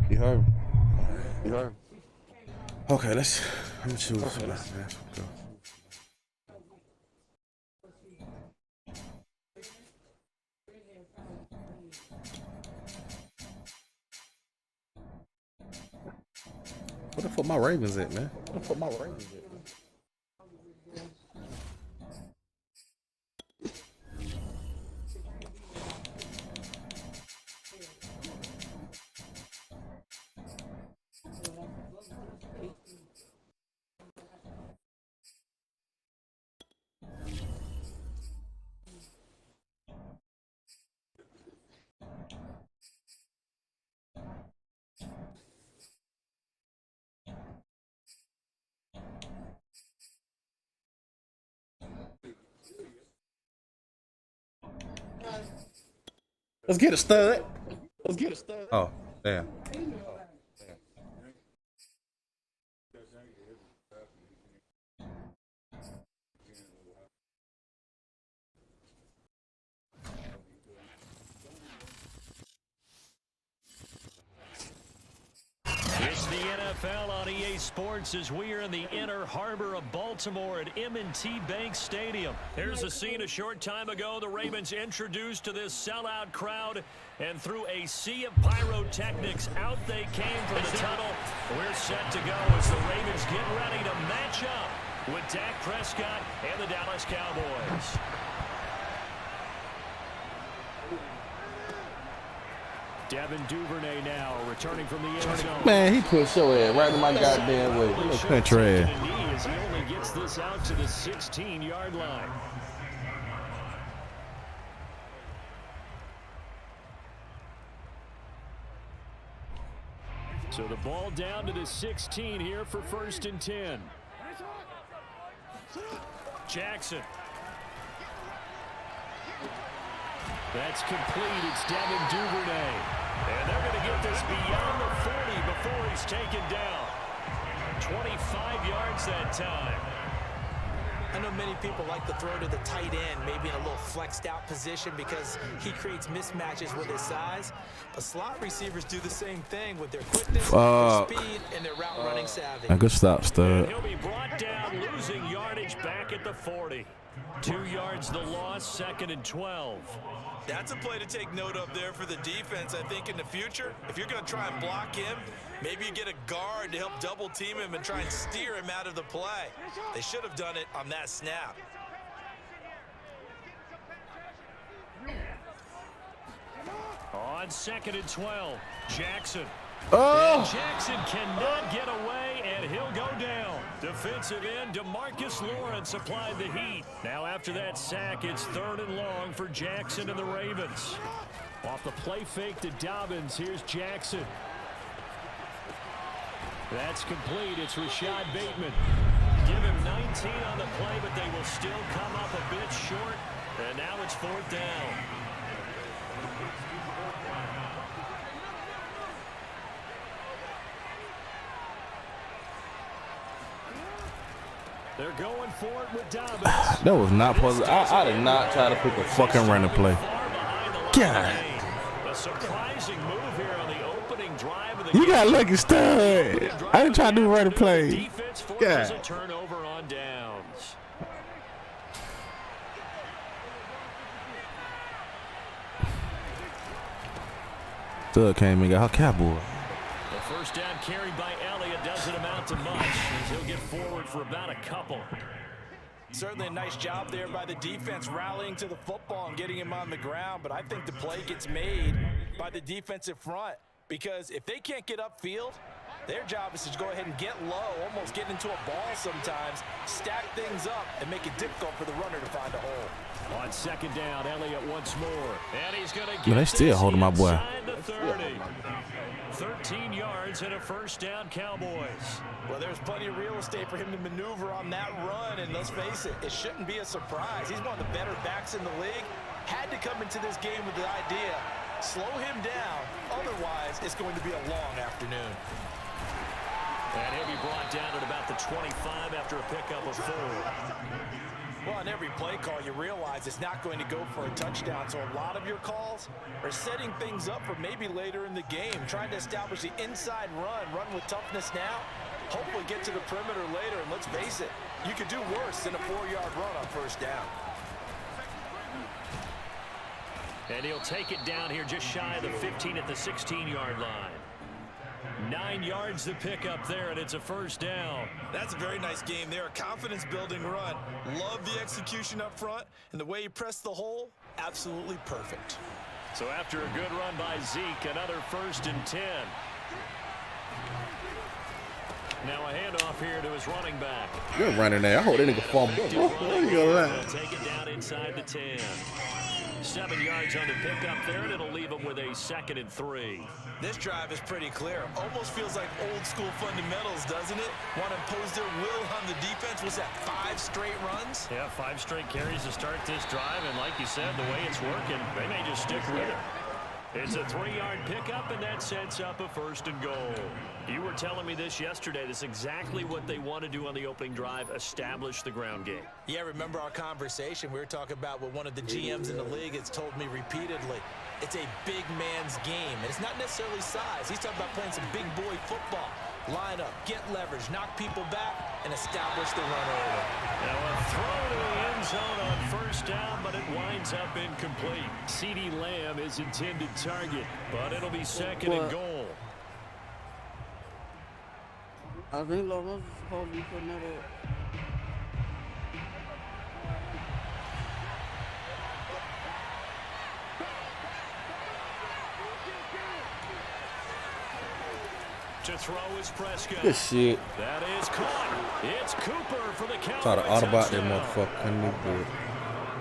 You heard? You heard? Okay, I'm gonna choose man. Go. What the fuck my Ravens at, man? What the fuck my Ravens at? Let's get a stud. Let's get a stud. Oh, damn. It's the NFL on EA Sports as we are in the inner harbor of Baltimore at M&T Bank Stadium. Here's a scene a short time ago. The Ravens introduced to this sellout crowd, and through a sea of pyrotechnics, out they came from the tunnel. We're set to go as the Ravens get ready to match up with Dak Prescott and the Dallas Cowboys. Devin Duvernay now returning from the end zone. Man, he pushed your ass right in my goddamn way. Little country ass. He only gets this out to the 16-yard line. So the ball down to the 16 here for 1st and 10. Jackson. That's complete. It's Devin Duvernay. And they're going to get this beyond the 40 before he's taken down. 25 yards that time. I know many people like to throw to the tight end, maybe in a little flexed out position because he creates mismatches with his size. But slot receivers do the same thing with their quickness, their speed, and their route running savvy. Good stop, stud. He'll be brought down, losing yardage back at the 40. 2 yards the loss, 2nd and 12. That's a play to take note of there for the defense, I think, in the future. If you're going to try and block him, maybe you get a guard to help double team him and try and steer him out of the play. They should have done it on that snap. On 2nd and 12, Jackson. Oh! And Jackson cannot get away, and he'll go down. Defensive end DeMarcus Lawrence applied the heat. Now after that sack, it's 3rd and long for Jackson and the Ravens. Off the play fake to Dobbins, here's Jackson. That's complete. It's Rashad Bateman. Give him 19 on the play, but they will still come up a bit short. And now it's 4th down. They're going for it with Dobbins. That was not possible. I did not try to pick a fucking running play. God. A surprising move here on the opening drive of the You got lucky, stud. I didn't try to do running play. Defense forces a turnover on downs. Stud came and got her cowboy. The first down carried by Elliott doesn't amount to much, as he'll get forward for about a couple. Certainly a nice job there by the defense rallying to the football and getting him on the ground, but I think the play gets made by the defensive front because if they can't get upfield, their job is to go ahead and get low, almost get into a ball sometimes, stack things up, and make it difficult for the runner to find a hole. On 2nd down, Elliott once more. And he's going to get they still holding my boy. The 30. 13 yards and a 1st down, Cowboys. Well, there's plenty of real estate for him to maneuver on that run, and let's face it, it shouldn't be a surprise. He's one of the better backs in the league. Had to come into this game with the idea, slow him down, otherwise it's going to be a long afternoon. And he'll be brought down at about the 25 after a pickup of 4. Well, on every play call, you realize it's not going to go for a touchdown. So a lot of your calls are setting things up for maybe later in the game, trying to establish the inside run with toughness now, hopefully get to the perimeter later. And let's face it, you could do worse than a 4-yard run on first down. And he'll take it down here just shy of the 15 at the 16-yard line. 9 yards to pick up there, and it's a first down. That's a very nice game there. A confidence-building run. Love the execution up front, and the way he pressed the hole, absolutely perfect. So after a good run by Zeke, another 1st and 10. Now a handoff here to his running back. Good running there. I hope that nigga fumble. He'll take it down inside the 10. 7 yards on the pickup there, and it'll leave him with a 2nd and 3. This drive is pretty clear. Almost feels like old school fundamentals, doesn't it? Want to impose their will on the defense. Was that 5 straight runs? Yeah, 5 straight carries to start this drive, and like you said, the way it's working, they may just stick with it. It's a 3-yard pickup, and that sets up a 1st and goal. You were telling me this yesterday. This is exactly what they want to do on the opening drive, establish the ground game. Yeah, remember our conversation? We were talking about what one of the GMs in the league has told me repeatedly. It's a big man's game, and it's not necessarily size. He's talking about playing some big boy football. Line up, get leverage, knock people back, and establish the run order. Now a throw to the end zone on first down, but it winds up incomplete. CeeDee Lamb is intended target, but it'll be 2nd and goal. I think Logan's supposed to be putting that up. To throw is Prescott. Good shit. That is caught. It's Cooper for the Cowboys. Try to Autobot that touchdown. motherfucker. Couldn't do good.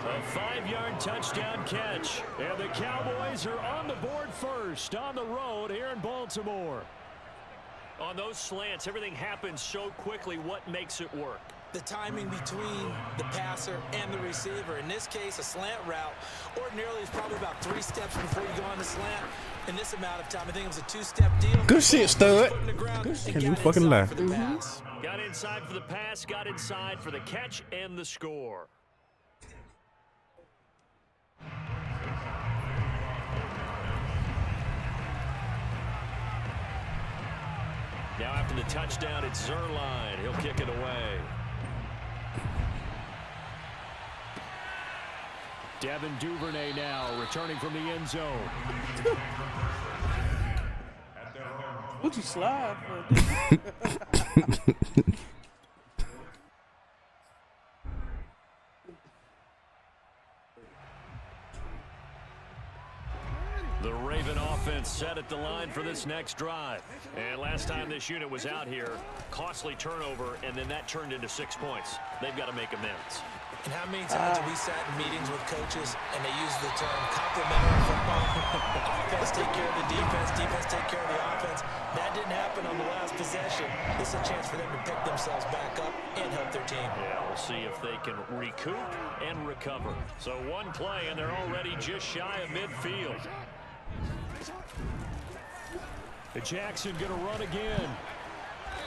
A 5-yard touchdown catch. And the Cowboys are on the board first on the road here in Baltimore. On those slants, everything happens so quickly. What makes it work? The timing between the passer and the receiver. In this case, a slant route ordinarily is probably about 3 steps before you go on the slant. In this amount of time, I think it was a 2-step deal. Good shit, stud. Can you fucking lie? Got inside for the pass, got inside for the catch and the score. Now after the touchdown, it's Zerline. He'll kick it away. Devin Duvernay now returning from the end zone. What you slide for? The Raven offense set at the line for this next drive. And last time this unit was out here, costly turnover, and then that turned into 6 points. They've got to make amends. And how many times have we sat in meetings with coaches and they use the term complementary football? Offense take care of the defense, defense take care of the offense. That didn't happen on the last possession. This is a chance for them to pick themselves back up and help their team. Yeah, we'll see if they can recoup and recover. So one play, and they're already just shy of midfield. Jackson going to run again.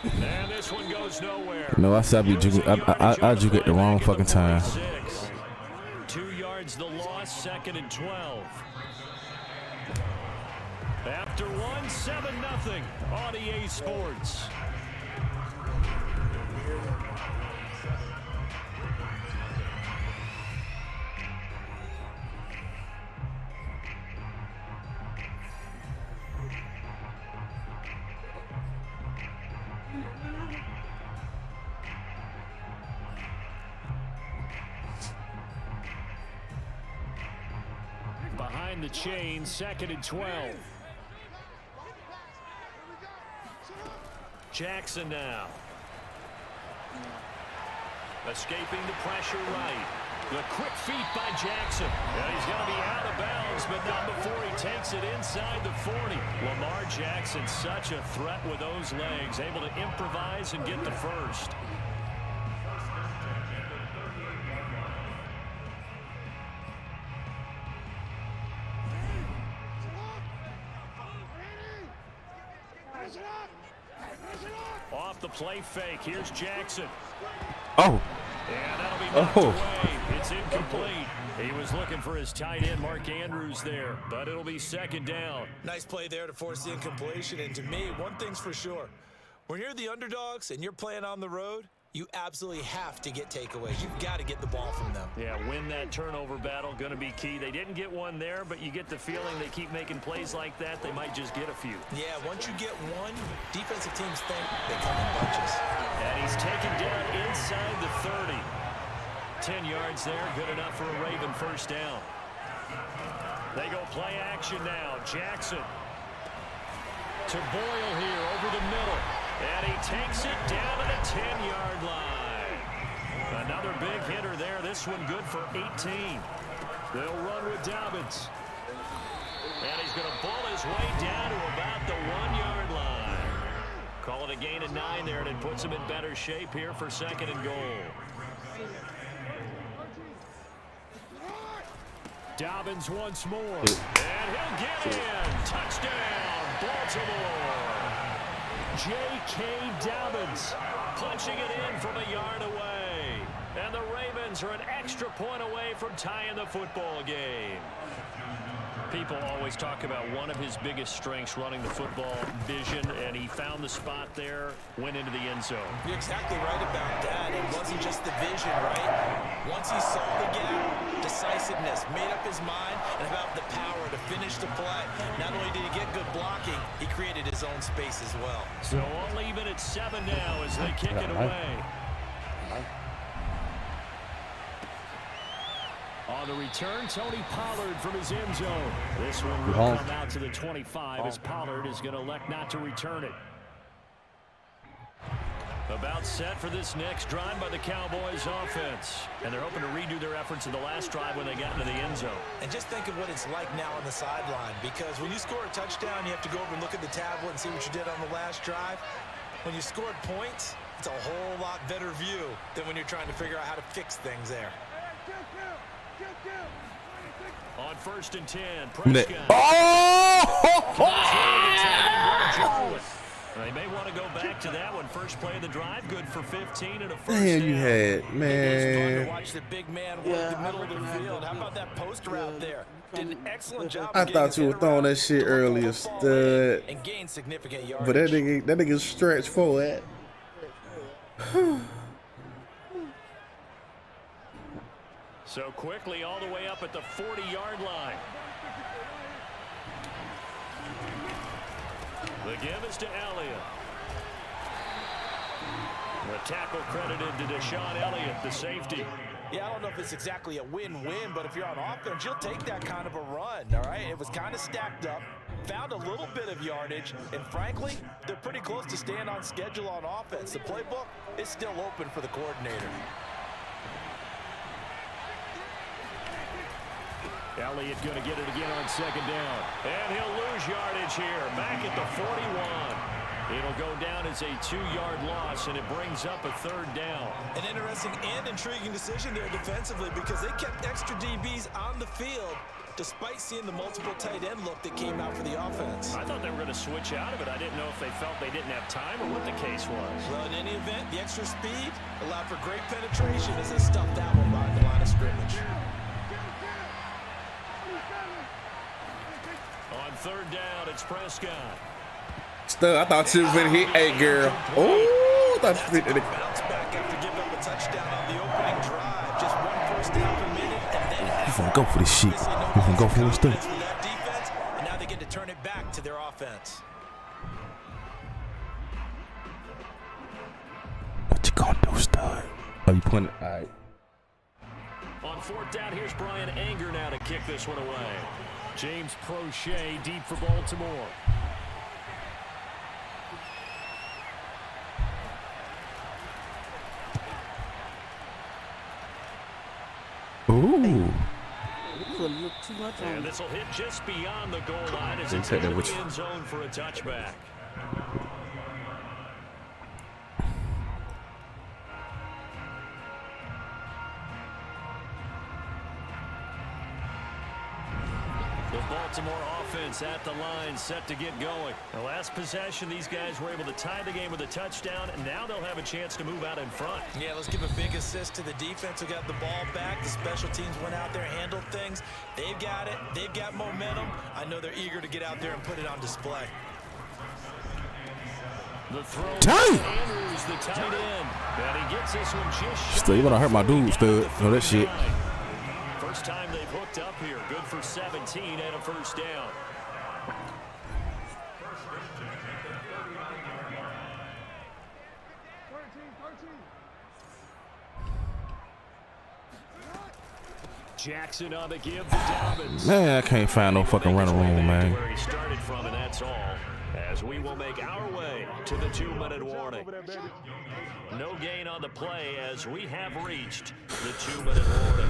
And this one goes nowhere. No, I said I juke at the wrong fucking time. 2 yards the loss, 2nd and 12. After one, 7-0 on EA Sports. Behind the chain, 2nd and 12. Jackson now. Escaping the pressure right. The quick feet by Jackson. Yeah, he's going to be out of bounds, but not before he takes it inside the 40. Lamar Jackson, such a threat with those legs, able to improvise and get the first. Off the play fake, here's Jackson. Oh. And that'll be knocked away. It's incomplete. He was looking for his tight end, Mark Andrews, there, but it'll be second down. Nice play there to force the incompletion. And to me, one thing's for sure. When you're the underdogs and you're playing on the road, you absolutely have to get takeaways. You've got to get the ball from them. Yeah, win that turnover battle, going to be key. They didn't get one there, but you get the feeling they keep making plays like that, they might just get a few. Yeah, once you get one, defensive teams think they come in bunches. And he's taken down inside the 30. 10 yards there, good enough for a Raven first down. They go play action now. Jackson to Boyle here over the middle. And he takes it down to the 10-yard line. Another big hitter there. This one good for 18. They'll run with Dobbins. And he's going to bull his way down to about the 1-yard line. Call it a gain of 9 there, and it puts him in better shape here for second and goal. Dobbins once more. And he'll get in. Touchdown, Baltimore. J.K. Dobbins punching it in from a yard away. And the Ravens are an extra point away from tying the football game. People always talk about one of his biggest strengths, running the football, vision, and he found the spot there, went into the end zone. You're exactly right about that. It wasn't just the vision, right? Once he saw the gap, decisiveness, made up his mind, and about the power to finish the play. Not only did he get good blocking, he created his own space as well. So all even at 7 now as they kick it away. On the return, Tony Pollard from his end zone. This one will come out to the 25 as Pollard is going to elect not to return it. About set for this next drive by the Cowboys offense. And they're hoping to redo their efforts in the last drive when they got into the end zone. And just think of what it's like now on the sideline, because when you score a touchdown, you have to go over and look at the tablet and see what you did on the last drive. When you scored points, it's a whole lot better view than when you're trying to figure out how to fix things there. On 1st and 10, Prescott. They may want to go back to that one. First play of the drive, good for 15 and a first down. Damn, you had, man. It's fun to watch the big man work the middle of the field. How about that post route there? Did an excellent job. I thought you were throwing that shit earlier, stud. And gained significant yardage. But that nigga stretched forward. So quickly all the way up at the 40-yard line. The give is to Elliott. The tackle credited to Deshaun Elliott, the safety. Yeah, I don't know if it's exactly a win-win, but if you're on offense, you'll take that kind of a run, all right? It was kind of stacked up, found a little bit of yardage, and frankly, they're pretty close to staying on schedule on offense. The playbook is still open for the coordinator. Elliott going to get it again on second down. And he'll lose yardage here. Back at the 41. It'll go down as a 2-yard loss, and it brings up a 3rd down. An interesting and intriguing decision there defensively, because they kept extra DBs on the field despite seeing the multiple tight end look that came out for the offense. I thought they were going to switch out of it. I didn't know if they felt they didn't have time or what the case was. Well, in any event, the extra speed allowed for great penetration as they stuffed that one behind the line of scrimmage. On 3rd down, it's Prescott. Stud, I thought you was going to hit. Hey, girl. Oh, I thought you was going to bounce back after giving up a touchdown on the opening drive. Just one first down per minute, and then You finna go for this shit. You finna go for this stuff. that defense, and now they get to turn it back to their offense. What you gonna do, stud? Oh, you putting it? All right. On 4th down, here's Brian Anger now to kick this one away. James Prochet deep for Baltimore. Ooh. Too much on And this will hit just beyond the goal line as it's take that into with the you. end zone for a touchback. The Baltimore offense offense at the line, set to get going. The last possession, these guys were able to tie the game with a touchdown, and now they'll have a chance to move out in front. Yeah, let's give a big assist to the defense who got the ball back. The special teams went out there, handled things. They've got it. They've got momentum. I know they're eager to get out there and put it on display. The throw Andrews, the tight end. And he gets this one just Still, you wanna hurt my dude, Stud. No, that shit. First time they've hooked up here. Good for 17 and a first down. Jackson on the give to Dobbins. Man, I can't find no fucking running room, man. Where he started from, and that's all. As we will make our way to the 2-minute warning. No gain on the play as we have reached the 2-minute warning.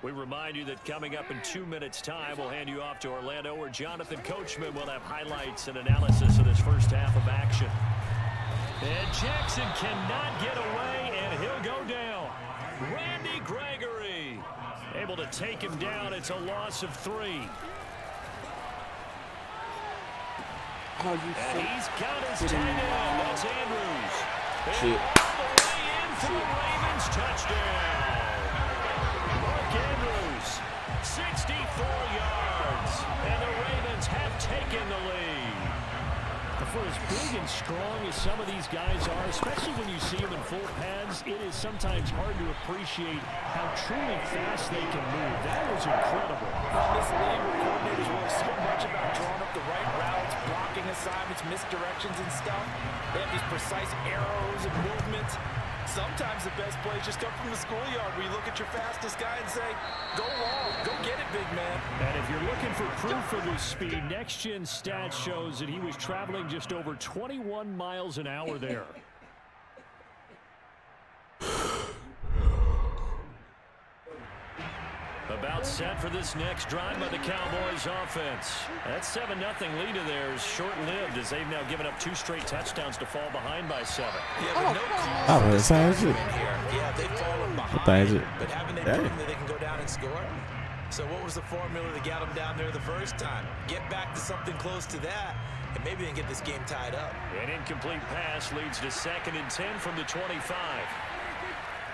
We remind you that coming up in 2 minutes' time, we'll hand you off to Orlando, where Jonathan Coachman will have highlights and analysis of this first half of action. And Jackson cannot get away, and he'll go down. Randy Gregory able to take him down. It's a loss of 3. And he's got his tight end. That's Andrews. And all the way in for the Ravens touchdown. Mark Andrews, 64 yards. And the Ravens have taken the lead. For as big and strong as some of these guys are, especially when you see them in full pads, it is sometimes hard to appreciate how truly fast they can move. That was incredible. This league where coordinators work so much about drawing up the right routes, blocking assignments, misdirections and stuff. They have these precise arrows and movements. Sometimes the best plays just come from the schoolyard where you look at your fastest guy and say, go long, go get it, big man. And if you're looking for proof of his speed, Next Gen Stats shows that he was traveling just over 21 miles an hour there. About set for this next drive by the Cowboys offense. That 7-0 lead of theirs short-lived as they've now given up 2 straight touchdowns to fall behind by 7. Yeah, but no call the same shit. Yeah, they've fallen behind, It. but haven't they proven that they can go down and score? So what was the formula that got them down there the first time? Get back to something close to that, and maybe they can get this game tied up. An incomplete pass leads to 2nd and 10 from the 25.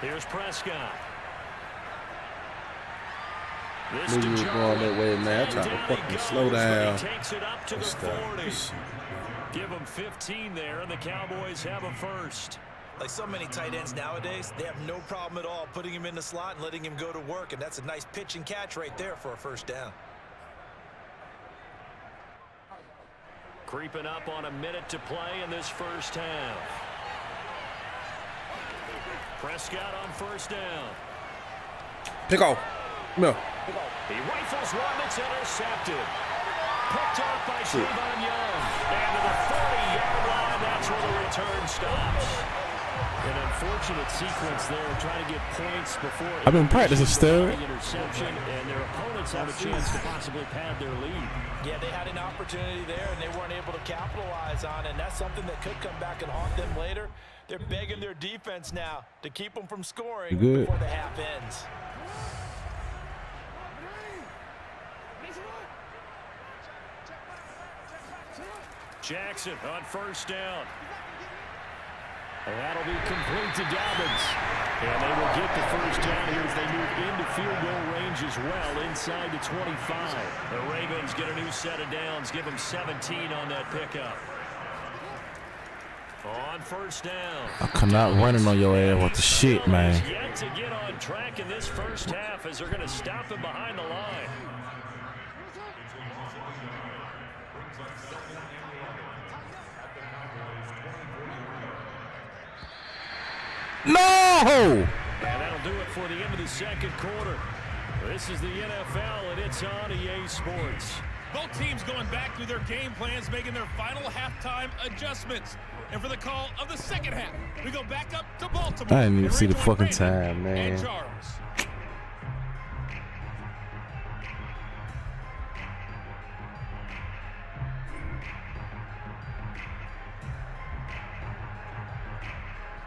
Here's Prescott. This Knew you was going that way, man. I tried to fucking slow down. Takes it up to the 40. Give them 15 there, and the Cowboys have a first. Like so many tight ends nowadays, they have no problem at all putting him in the slot and letting him go to work, and that's a nice pitch and catch right there for a first down. Creeping up on a minute to play in this first half. Prescott on first down. Pick off. No. He rifles one that's intercepted. Picked off by Trayvon Young. And to the 40-yard line, that's where the return stops. An unfortunate sequence there, trying to get points before I've been practicing still. Interception, and their opponents have a chance to possibly pad their lead. Yeah, they had an opportunity there, and they weren't able to capitalize on it, and that's something that could come back and haunt them later. They're begging their defense now to keep them from scoring before the half ends. Jackson on first down. And that'll be complete to Dobbins. And they will get the first down here as they move into field goal range as well, inside the 25. The Ravens get a new set of downs, give them 17 on that pickup. On first down. I cannot running on your ass with the shit, man. Yet to get on track in this first half as they're going to stop him behind the line. No! And that'll do it for the end of the second quarter. This is the NFL, and it's on EA Sports. Both teams going back through their game plans, making their final halftime adjustments. And for the call of the second half, we go back up to Baltimore. I didn't even see the fucking time, man. And Charles.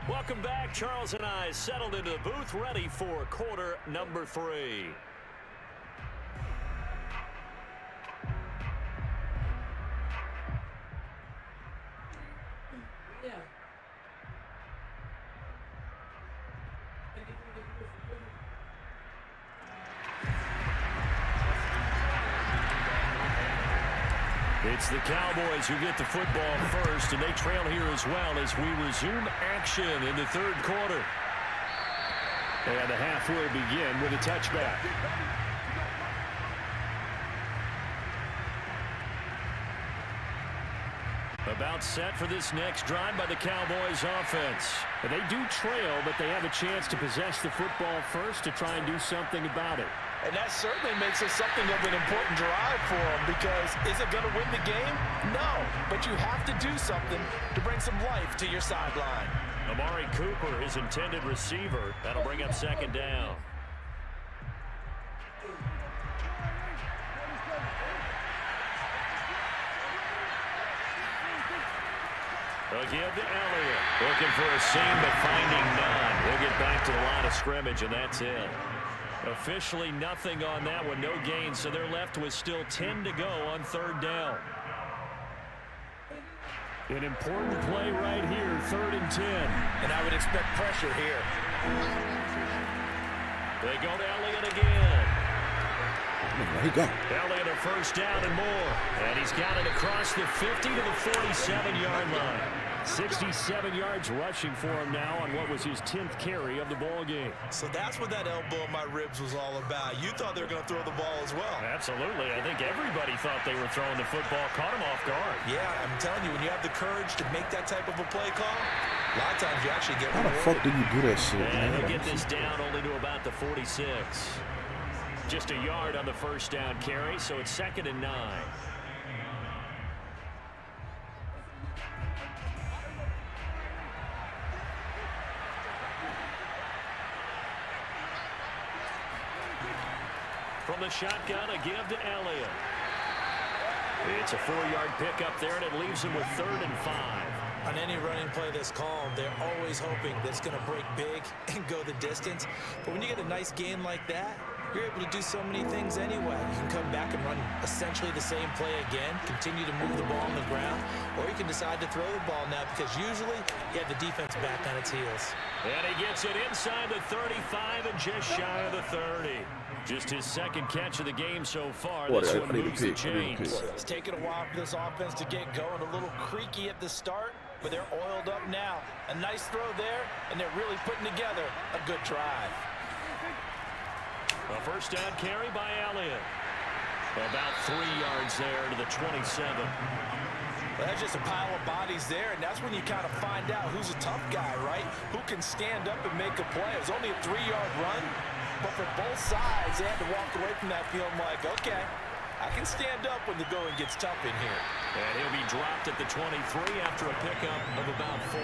Welcome back Charles and I settled into the booth, ready for quarter number 3. It's the Cowboys who get the football first, and they trail here as well as we resume action in the third quarter. And the half will begin with a touchback. About set for this next drive by the Cowboys offense. And they do trail, but they have a chance to possess the football first to try and do something about it. And that certainly makes it something of an important drive for them, because is it going to win the game? No, but you have to do something to bring some life to your sideline. Amari Cooper, his intended receiver. That'll bring up second down. They'll give to Elliott. Looking for a seam, but finding none. He'll get back to the line of scrimmage, and that's it. Officially nothing on that one, no gain, so they're left with still 10 to go on third down. An important play right here, 3rd and 10. And I would expect pressure here. They go to Elliott again. Where he go? Elliott a first down and more. And he's got it across the 50 to the 47-yard line. 67 yards rushing for him now on what was his 10th carry of the ball game. So that's what that elbow in my ribs was all about. You thought they were going to throw the ball as well. Absolutely. I think everybody thought they were throwing the football. Caught him off guard. Yeah, I'm telling you, when you have the courage to make that type of a play call, a lot of times you actually get How the fuck do you do that shit, And man? he'll get this down only to about the 46. Just a yard on the first down carry, so it's 2nd and 9. From the shotgun, a give to Elliott. It's a 4-yard pickup there, and it leaves him with 3rd and 5. On any running play that's called, they're always hoping that it's going to break big and go the distance. But when you get a nice gain like that, you're able to do so many things anyway. You can come back and run essentially the same play again, continue to move the ball on the ground, or you can decide to throw the ball now, because usually you have the defense back on its heels. And he gets it inside the 35 and just shy of the 30. Just his 2nd catch of the game so far. This one moves the chains. It's taken a while for this offense to get going. A little creaky at the start, but they're oiled up now. A nice throw there, and they're really putting together a good drive. A first down carry by Elliott. About 3 yards there to the 27. Well, that's just a pile of bodies there, and that's when you kind of find out who's a tough guy, right? Who can stand up and make a play. It was only a 3-yard run, but for both sides, they had to walk away from that feeling like, okay, I can stand up when the going gets tough in here. And he'll be dropped at the 23 after a pickup of about 4.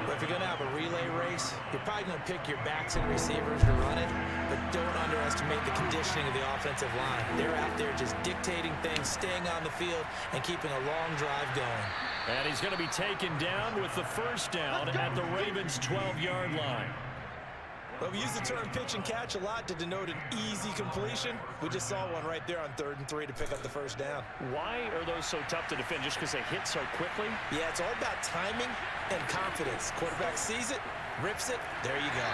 But if you're going to have a relay race, you're probably going to pick your backs and receivers to run it, but don't underestimate the conditioning of the offensive line. They're out there just dictating things, staying on the field, and keeping a long drive going. And he's going to be taken down with the first down at the Ravens' 12-yard line. Well, we use the term pitch and catch a lot to denote an easy completion. We just saw one right there on 3rd and 3 to pick up the first down. Why are those so tough to defend? Just because they hit so quickly? Yeah, it's all about timing and confidence. Quarterback sees it, rips it, there you go.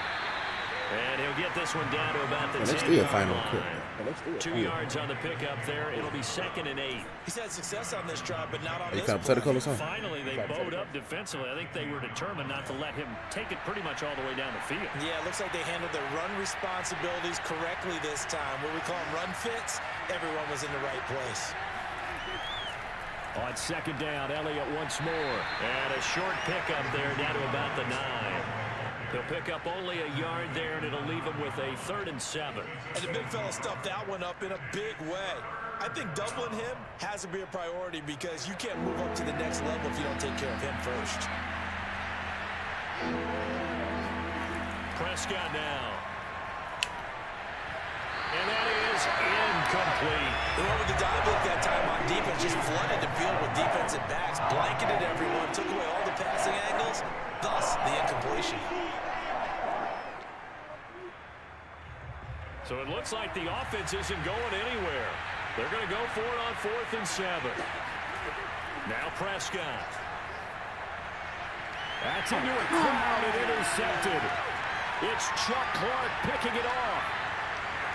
And he'll get this one down to about the 10-yard line. 2 yards on the pickup there. It'll be 2nd and 8. He's had success on this drive, but not on this kind of pathetic or something? Finally, they bowed up defensively. I think they were determined not to let him take it pretty much all the way down the field. Yeah, it looks like they handled their run responsibilities correctly this time. What we call run fits, everyone was in the right place. On 2nd down, Elliott once more. And a short pickup there down to about the 9. He'll pick up only a yard there, and it'll leave him with a 3rd and 7. And the big fella stuffed that one up in a big way. I think doubling him has to be a priority, because you can't move up to the next level if you don't take care of him first. Prescott now. And that is incomplete. Whoever the dive look that time on defense just flooded the field with defensive backs, blanketed everyone, took away all the passing angles, thus the incompletion. So it looks like the offense isn't going anywhere. They're going to go for it on 4th and 7. Now Prescott. That's into a crowd and intercepted. It's Chuck Clark picking it off.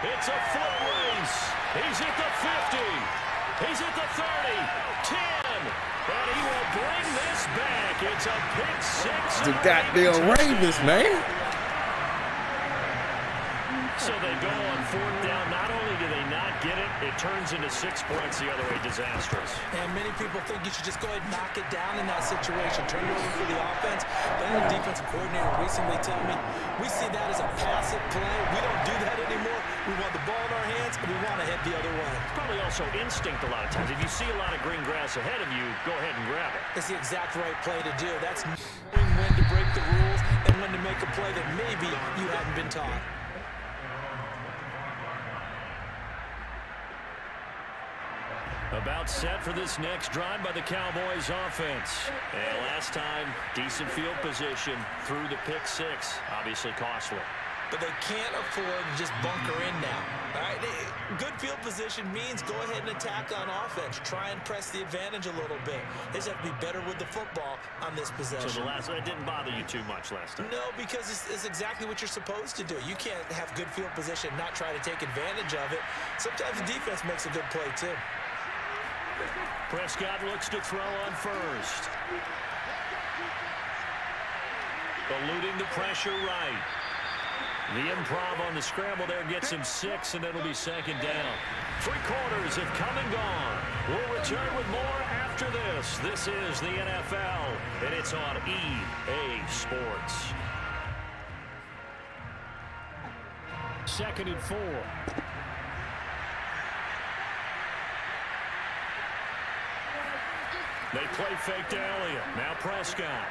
It's a foot race. He's at the 50. He's at the 30. 10. And he will bring this back. It's a pick six. The goddamn Ravens, man. So they go on 4th down. Not only do they not get it, it turns into 6 points the other way. Disastrous. And many people think you should just go ahead and knock it down in that situation. Turn it over for the offense. But I had a defensive coordinator recently tell me, we see that as a passive play. We don't do that anymore. We want the ball in our hands, and we want to head the other way. It's probably also instinct a lot of times. If you see a lot of green grass ahead of you, go ahead and grab it. It's the exact right play to do. That's knowing when to break the rules and when to make a play that maybe you hadn't been taught. About set for this next drive by the Cowboys offense. And last time, decent field position through the pick six. Obviously costly. But they can't afford to just bunker in now. All right, good field position means go ahead and attack on offense. Try and press the advantage a little bit. They just have to be better with the football on this possession. So that didn't bother you too much last time? No, because it's exactly what you're supposed to do. You can't have good field position and not try to take advantage of it. Sometimes the defense makes a good play, too. Prescott looks to throw on first. Eluding the pressure right. The improv on the scramble there gets him 6, and it'll be 2nd down. 3 quarters have come and gone. We'll return with more after this. This is the NFL, and it's on EA Sports. 2nd and 4. They play fake to Elliott. Now Prescott.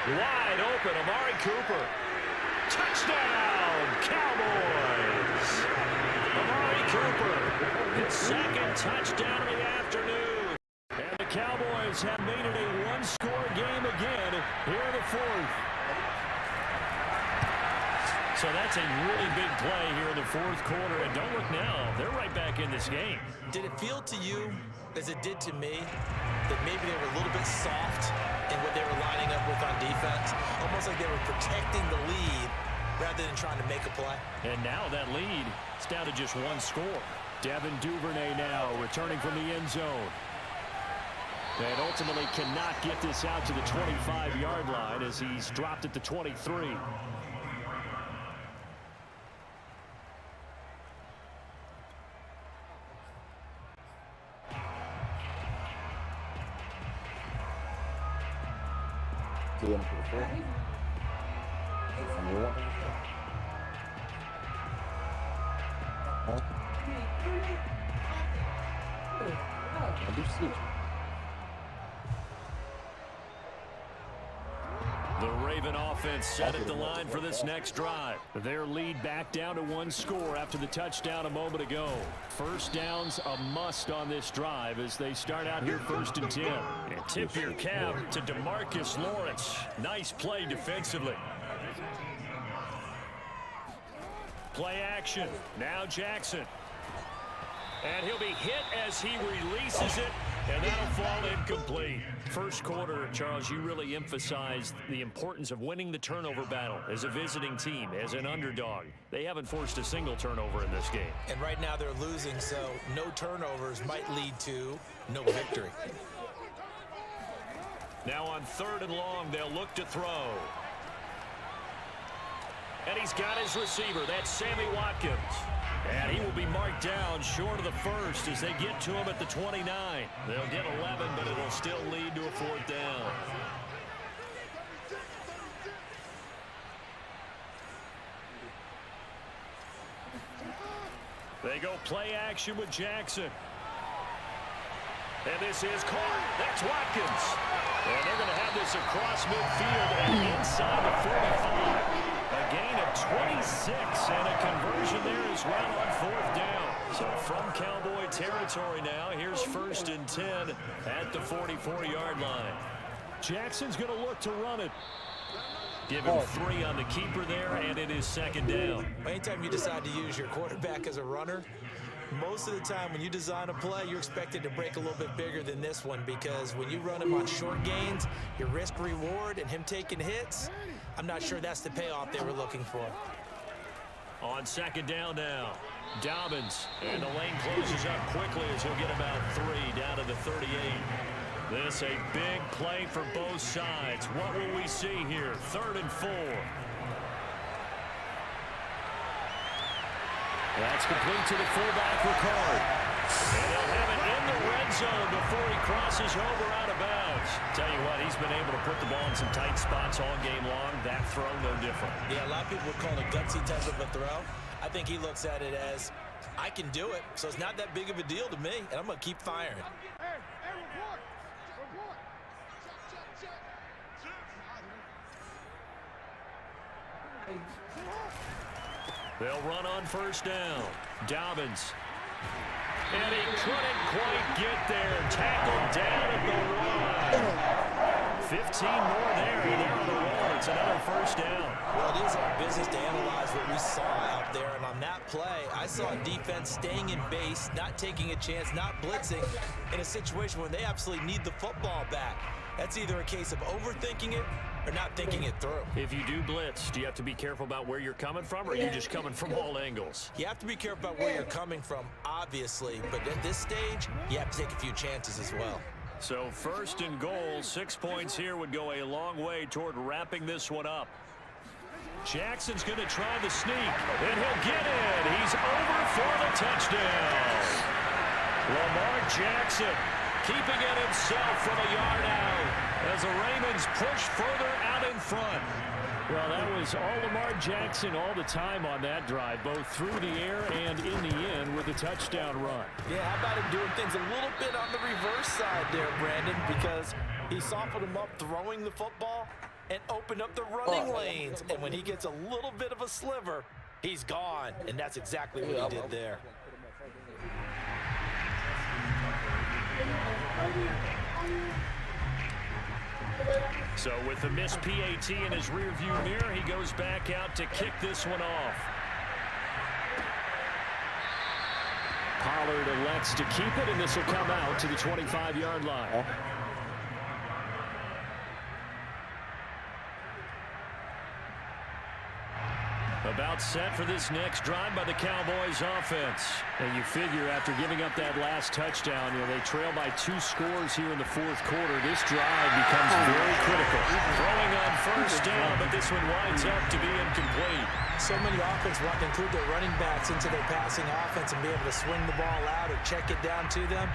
Wide open, Amari Cooper. Touchdown, Cowboys! Amari Cooper, his 2nd touchdown of the afternoon. And the Cowboys have made it a one-score game again here in the 4th. So that's a really big play here in the 4th quarter. And don't look now, they're right back in this game. Did it feel to you, as it did to me, that maybe they were a little bit soft in what they were lining up with on defense? Almost like they were protecting the lead rather than trying to make a play. And now that lead is down to just 1 score. Devin Duvernay now returning from the end zone. And ultimately cannot get this out to the 25-yard line as he's dropped at the 23. The Raven offense set at the line for this next drive. Their lead back down to 1 score after the touchdown a moment ago. 1st downs a must on this drive as they start out here 1st and 10. And tip your cap to DeMarcus Lawrence. Nice play defensively. Play action. Now Jackson. And he'll be hit as he releases it, and that'll fall incomplete. 1st quarter, Charles, you really emphasized the importance of winning the turnover battle as a visiting team, as an underdog. They haven't forced a single turnover in this game. And right now they're losing, so no turnovers might lead to no victory. Now on 3rd and long, they'll look to throw. And he's got his receiver. That's Sammy Watkins. And he will be marked down short of the 1st as they get to him at the 29. They'll get 11, but it'll still lead to a 4th down. They go play action with Jackson. And this is Clark. That's Watkins. And they're going to have this across midfield and inside the 45. A gain of 26, and a conversion there as well on 4th down. So from Cowboy territory now, here's 1st and 10 at the 44-yard line. Jackson's going to look to run it. Give him 3 on the keeper there, and it is 2nd down. Anytime you decide to use your quarterback as a runner, most of the time when you design a play, you're expected to break a little bit bigger than this one, because when you run him on short gains, your risk-reward and him taking hits, I'm not sure that's the payoff they were looking for. On 2nd down now, Dobbins, and the lane closes up quickly as he'll get about 3 down to the 38. This a big play for both sides. What will we see here? 3rd and 4. That's complete to the fullback, Ricard. And they'll have it in the red zone before he crosses over out of bounds. Tell you what, he's been able to put the ball in some tight spots all game long. That throw, no different. Yeah, a lot of people would call it a gutsy type of a throw. I think he looks at it as, I can do it, so it's not that big of a deal to me, and I'm going to keep firing. They'll run on 1st down. Dobbins. And he couldn't quite get there. Tackled down at the 1. 15 more there, and they're on the roll. It's another 1st down. Well, it is our business to analyze what we saw out there, and on that play, I saw defense staying in base, not taking a chance, not blitzing, in a situation where they absolutely need the football back. That's either a case of overthinking it or not thinking it through. If you do blitz, do you have to be careful about where you're coming from, or are you just coming from all angles? You have to be careful about where you're coming from, obviously, but at this stage, you have to take a few chances as well. So 1st and goal, 6 points here would go a long way toward wrapping this one up. Jackson's going to try the sneak, and he'll get it. He's over for the touchdown. Lamar Jackson keeping it himself from a yard out as the Ravens push further out in front. Well, that was all Lamar Jackson all the time on that drive, both through the air and in the end with a touchdown run. Yeah, how about him doing things a little bit on the reverse side there, Brandon, because he softened him up throwing the football and opened up the running lanes. And when he gets a little bit of a sliver, he's gone. And that's exactly what he did there. So with the missed PAT in his rearview mirror, he goes back out to kick this one off. Pollard elects to keep it, and this will come out to the 25-yard line. About set for this next drive by the Cowboys offense. And you figure after giving up that last touchdown, they trail by 2 scores here in the 4th quarter. This drive becomes very critical. Throwing on 1st down, but this one winds up to be incomplete. So many offenses want to include their running backs into their passing offense and be able to swing the ball out or check it down to them.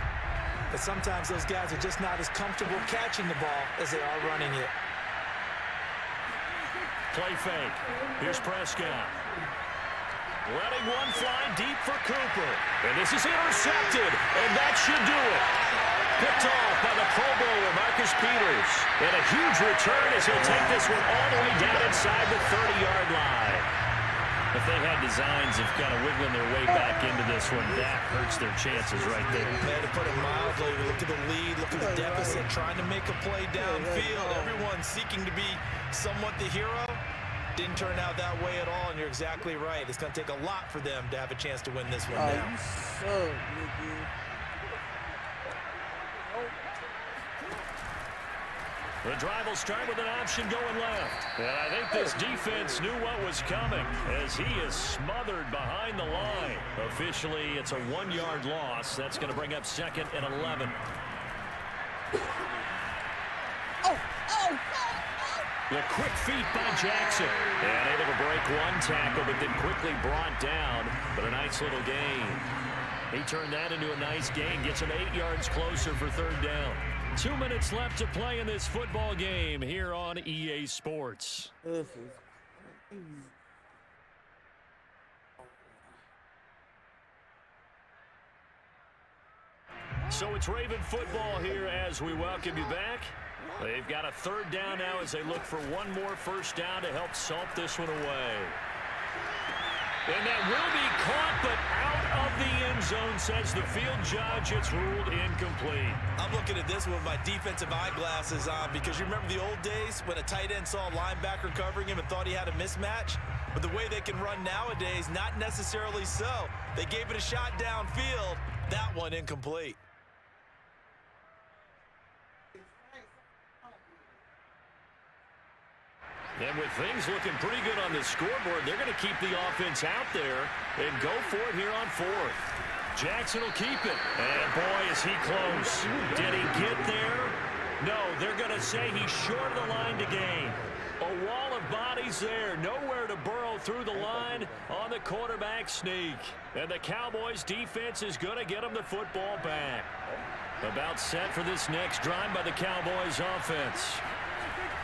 But sometimes those guys are just not as comfortable catching the ball as they are running it. Play fake. Here's Prescott. Letting one fly deep for Cooper. And this is intercepted. And that should do it. Picked off by the Pro Bowler, Marcus Peters. And a huge return as he'll take this one all the way down inside the 30-yard line. If they had designs of kind of wiggling their way back into this one, that hurts their chances right there. Man, to put it mildly, look at the lead, look at the deficit, trying to make a play downfield. Everyone seeking to be somewhat the hero. Didn't turn out that way at all, and you're exactly right. It's going to take a lot for them to have a chance to win this one now. You suck, nigga. The drive will start with an option going left. And I think this defense knew what was coming as he is smothered behind the line. Officially, it's a 1-yard loss. That's going to bring up 2nd and 11. The quick feet by Jackson. And able to break one tackle, but then quickly brought down. But a nice little gain. He turned that into a nice gain. Gets him 8 yards closer for 3rd down. 2 minutes left to play in this football game here on EA Sports. So it's Raven football here as we welcome you back. They've got a 3rd down now as they look for one more 1st down to help salt this one away. And that will be caught, but out of the end zone, says the field judge. It's ruled incomplete. I'm looking at this with my defensive eyeglasses on because you remember the old days when a tight end saw a linebacker covering him and thought he had a mismatch? But the way they can run nowadays, not necessarily so. They gave it a shot downfield. That one incomplete. And with things looking pretty good on the scoreboard, they're going to keep the offense out there and go for it here on fourth. Jackson will keep it. And boy, is he close. Did he get there? No, they're going to say he's short of the line to gain. A wall of bodies there. Nowhere to burrow through the line on the quarterback sneak. And the Cowboys defense is going to get him the football back. About set for this next drive by the Cowboys offense.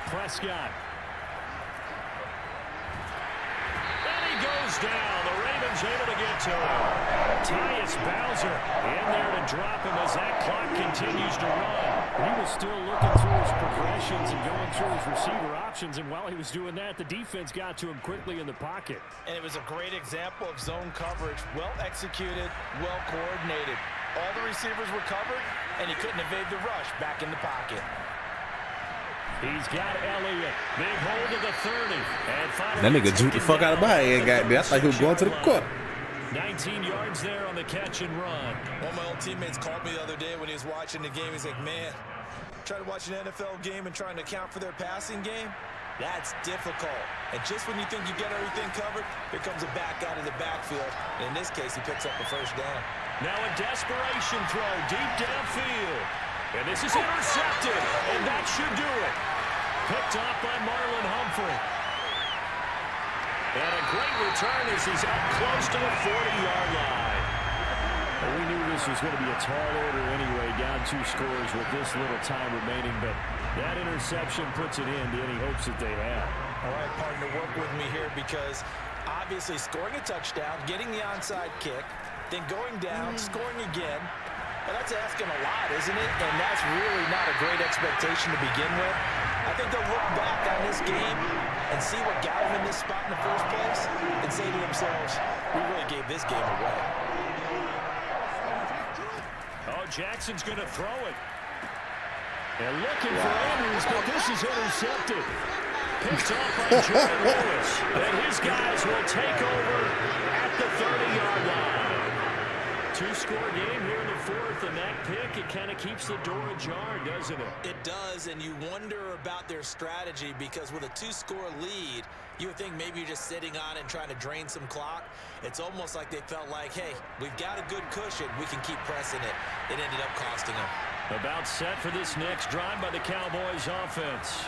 Prescott. Goes down. The Ravens able to get to him. Tyus Bowser in there to drop him as that clock continues to run. He was still looking through his progressions and going through his receiver options, and while he was doing that, the defense got to him quickly in the pocket. And it was a great example of zone coverage. Well executed, well coordinated. All the receivers were covered, and he couldn't evade the rush back in the pocket. He's got Elliott. Big hold of the 30. And That nigga juked the fuck out of my head. Got there. I thought he was going to the court. 19 yards there on the catch and run. One of my old teammates called me the other day when he was watching the game. He's like, man, trying to watch an NFL game and trying to account for their passing game, that's difficult. And just when you think you get everything covered, here comes a back out of the backfield. And in this case, he picks up the first down. Now a desperation throw deep downfield. And this is intercepted, and that should do it. Picked off by Marlon Humphrey. And a great return as he's up close to the 40-yard line. Well, we knew this was going to be a tall order anyway, down 2 scores with this little time remaining, but that interception puts it in to any hopes that they have. All right, partner, work with me here because obviously scoring a touchdown, getting the onside kick, then going down, scoring again. Well, that's asking a lot, isn't it? And that's really not a great expectation to begin with. I think they'll look back on this game and see what got them in this spot in the first place and say to themselves, we really gave this game away. Oh, Jackson's going to throw it. And looking for Andrews, but this is intercepted. Picked off by Jordan Lewis. And his guys will take over at the 30-yard line. 2-score game here in the fourth, and that pick, it kind of keeps the door ajar, doesn't it? It does, and you wonder about their strategy because with a 2-score lead, you would think maybe you're just sitting on it and trying to drain some clock. It's almost like they felt like, hey, we've got a good cushion. We can keep pressing it. It ended up costing them. About set for this next drive by the Cowboys offense.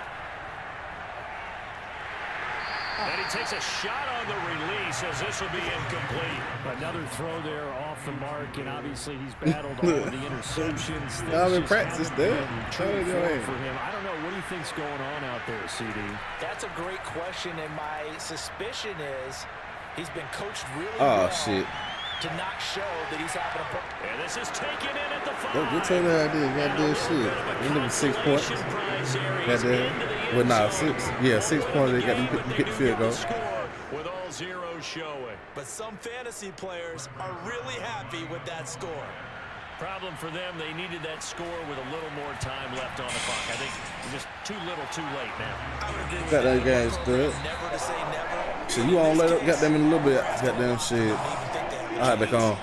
And he takes a shot on the release as this will be incomplete. Another throw there off the mark, and obviously he's battled all of the interceptions. I'm in practice there. For him. I don't know. What do you think's going on out there, CD? That's a great question, and my suspicion is he's been coached really well to not show that he's having a problem. And this is taken in at the 5. Good tell that I did. Goddamn shit. End up 6 points. Goddamn. Well, nah, 6. Yeah, 6 points. They got to get the field goal. With all zeros showing. But some fantasy players are really happy with that score. Problem for them, they needed that score with a little more time left on the clock. I think just too little, too late now. I would agree with got that game stood. Never to say never. So you all let up, got them in a little bit. Goddamn shit. All right, back on.